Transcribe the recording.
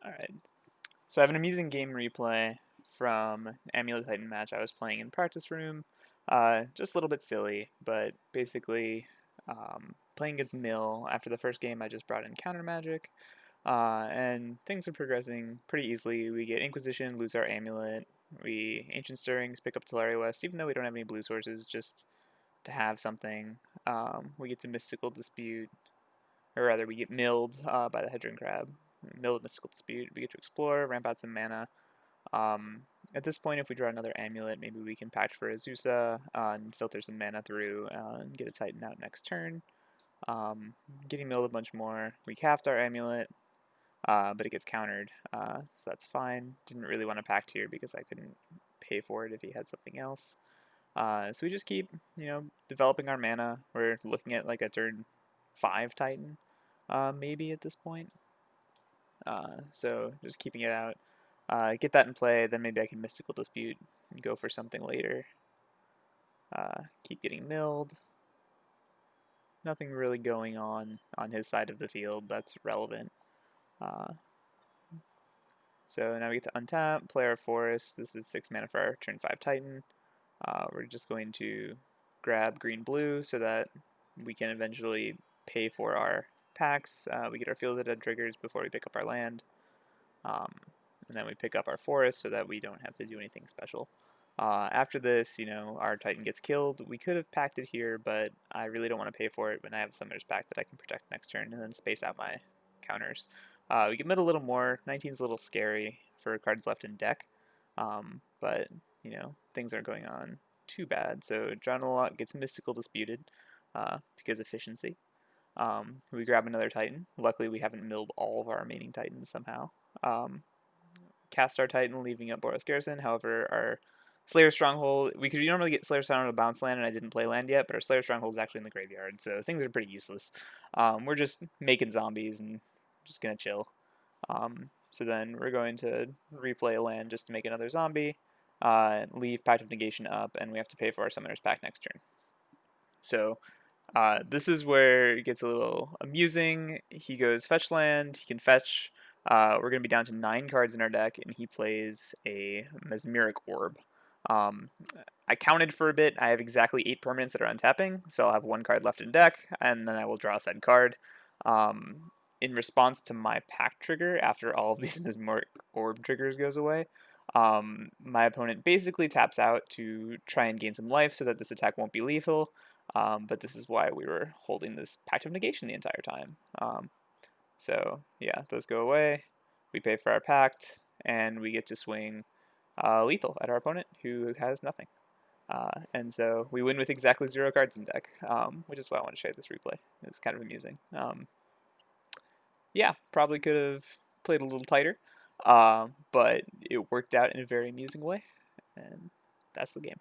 Alright, so I have an amusing game replay from an Amulet Titan match I was playing in practice room. Just a little bit silly, but basically playing against Mill. After the first game, I just brought in counter magic, and things are progressing pretty easily. We get Inquisition, lose our Amulet. We Ancient Stirrings, pick up Telaria West, even though we don't have any blue sources, just to have something. We get to Mystical Dispute, or rather, we get milled by the Hedron Crab. Milled Mystical Dispute. We get to explore, ramp out some mana. At this point, if we draw another Amulet, maybe we can Pact for Azusa and filter some mana through and get a Titan out next turn. Getting milled a bunch more. We cast our Amulet, but it gets countered, so that's fine. Didn't really want to Pact here because I couldn't pay for it if he had something else. So we just keep, developing our mana. We're looking at like a turn 5 Titan, maybe at this point. So just keeping it out. Get that in play, then maybe I can Mystical Dispute and go for something later. Keep getting milled. Nothing really going on his side of the field that's relevant. So now we get to untap, play our Forest. This is 6 mana for our turn 5 Titan. We're just going to grab green-blue so that we can eventually pay for our packs. We get our Field of Dead triggers before we pick up our land. And then we pick up our Forest so that we don't have to do anything special. After this, our Titan gets killed. We could have pacted here, but I really don't want to pay for it when I have a Summoner's Pact that I can protect next turn and then space out my counters. We can mid a little more. 19's a little scary for cards left in deck, but things aren't going on too bad. So Dronalot gets Mystical Disputed because efficiency. We grab another Titan. Luckily, we haven't milled all of our remaining Titans somehow. Cast our Titan, leaving up Boros Garrison. However, our Slayer Stronghold, we could normally get Slayer Stronghold on a bounce land, and I didn't play land yet, but our Slayer Stronghold is actually in the graveyard, so things are pretty useless. We're just making zombies and just gonna chill. So then we're going to replay a land just to make another zombie, leave Pact of Negation up, and we have to pay for our Summoner's Pact next turn. So this is where it gets a little amusing. He goes fetch land, he can fetch. We're going to be down to 9 cards in our deck, and he plays a Mesmeric Orb. I counted for a bit. I have exactly 8 permanents that are untapping, so I'll have 1 card left in deck, and then I will draw a said card. In response to my pack trigger, after all of these Mesmeric Orb triggers goes away, my opponent basically taps out to try and gain some life so that this attack won't be lethal. But this is why we were holding this Pact of Negation the entire time. So yeah, those go away. We pay for our Pact, and we get to swing lethal at our opponent, who has nothing. And so we win with exactly 0 cards in deck, which is why I want to show you this replay. It's kind of amusing. Yeah, probably could have played a little tighter, but it worked out in a very amusing way, and that's the game.